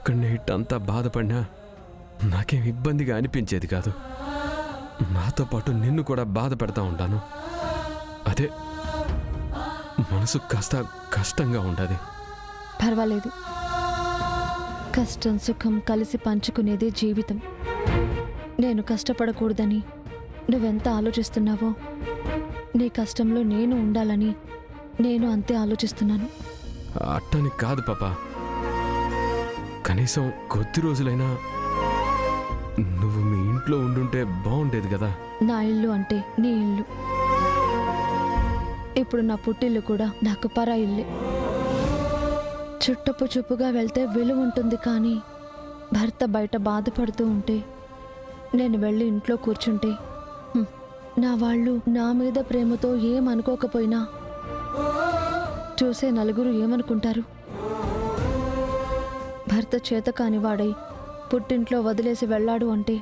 ఒక్కడినే ఇట్టంతా బాధపడినా నాకేం ఇబ్బందిగా అనిపించేది కాదు. నాతో పాటు నిన్ను కూడా బాధ పెడతా ఉంటాను. అదే మనసు కాస్త కష్టంగా ఉండదు. పర్వాలేదు, కష్టం సుఖం కలిసి పంచుకునేదే జీవితం. నేను కష్టపడకూడదని నువ్వెంత ఆలోచిస్తున్నావో, నీ కష్టంలో నేను ఉండాలని నేను అంతే ఆలోచిస్తున్నాను. అట్టని కాదు పాప, కనీసం కొద్ది రోజులైనా నువ్వు మీ ఇంట్లో ఉండుంటే బాగుండేది కదా. నా ఇల్లు అంటే నీ ఇల్లు. ఇప్పుడు నా పుట్టిల్లు కూడా నాకు పరా ఇల్లే. చుట్టపు చూపుగా వెళ్తే విలువ ఉంటుంది, కానీ భర్త బయట బాధపడుతూ ఉంటే నేను వెళ్ళి ఇంట్లో కూర్చుంటే నా వాళ్ళు నా మీద ప్రేమతో ఏమనుకోకపోయినా చూసే నలుగురు ఏమనుకుంటారు? భర్త చేత కానివాడై పుట్టింట్లో వదిలేసి వెళ్ళాడు అంటే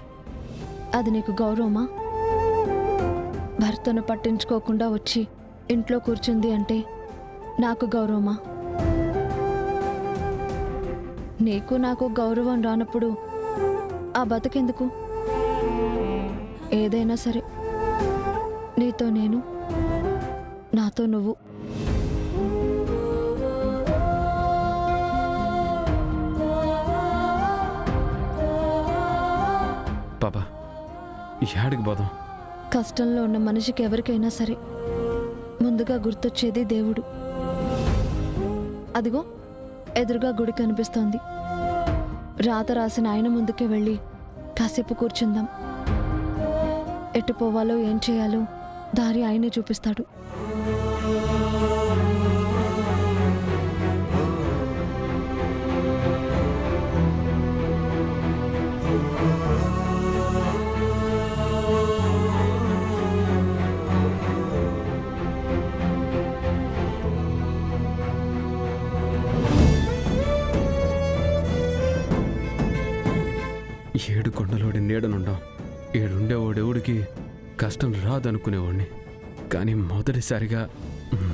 అది నీకు గౌరవమా? భర్తను పట్టించుకోకుండా వచ్చి ఇంట్లో కూర్చుంది అంటే నాకు గౌరవమా? నీకు నాకు గౌరవం రానప్పుడు ఆ బతుకెందుకు? ఏదైనా సరే, నీతో నేను, నాతో నువ్వు. పాపా, యాడికి పోదాం? కష్టంలో ఉన్న మనిషికి ఎవరికైనా సరే ముందుగా గుర్తొచ్చేది దేవుడు. అదిగో ఎదురుగా గుడి కనిపిస్తోంది. రాత రాసిన ఆయన ముందుకే వెళ్ళి కాసేపు కూర్చుందాం. ఎటు పోవాలో ఏం చేయాలో దారి ఆయనే చూపిస్తాడు. ఏడు కొండలోడి నీడనుండం. ఏడుండేవాడెవుడికి కష్టం రాదనుకునేవాడిని. కానీ మొదటిసారిగా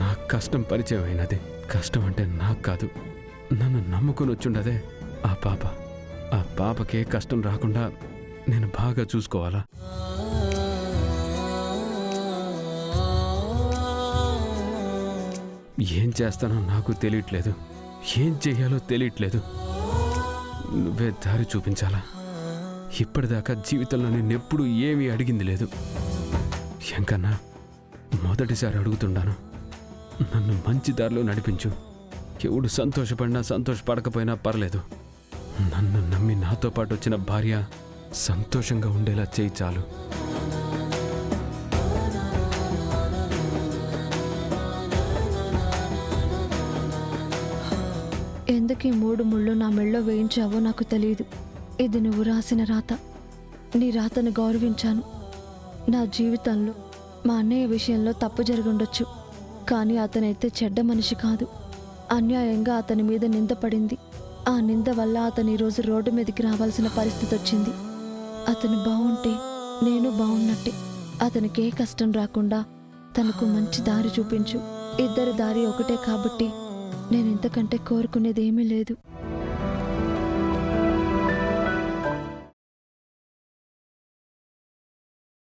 నా కష్టం పరిచయం అయినది. కష్టం అంటే నాకు కాదు, నన్ను నమ్ముకుని వచ్చుండదే ఆ పాప. ఆ పాపకే కష్టం రాకుండా నేను బాగా చూసుకోవాలా? ఏం చేస్తానో నాకు తెలియట్లేదు, ఏం చెయ్యాలో తెలియట్లేదు. నువ్వే దారి చూపించాలా? ఇప్పటిదాకా జీవితంలో నేనెప్పుడు ఏమీ అడిగింది లేదు. ఎంకన్నా మొదటిసారి అడుగుతున్నాను, నన్ను మంచి దారిలో నడిపించు. ఎవడు సంతోషపడినా సంతోషపడకపోయినా పర్లేదు. నన్ను నమ్మి నాతో పాటు వచ్చిన భార్య సంతోషంగా ఉండేలా చేయి చాలు. ఎందుకు ఈ 3 ముళ్ళు నా మెళ్ళో వేయించావో నాకు తెలియదు. ఇది నువ్వు రాసిన రాత. నీ రాతను గౌరవించాను. నా జీవితంలో మా అన్నయ్య విషయంలో తప్పు జరుగుండొచ్చు, కానీ అతనైతే చెడ్డ మనిషి కాదు. అన్యాయంగా అతని మీద నింద పడింది. ఆ నింద వల్ల అతను ఈరోజు రోడ్డు మీదకి రావాల్సిన పరిస్థితి వచ్చింది. అతను బాగుంటే నేను బాగున్నట్టే. అతనికి ఏ కష్టం రాకుండా తనకు మంచి దారి చూపించు. ఇద్దరి దారి ఒకటే కాబట్టి నేను ఇంతకంటే కోరుకునేదేమీ లేదు.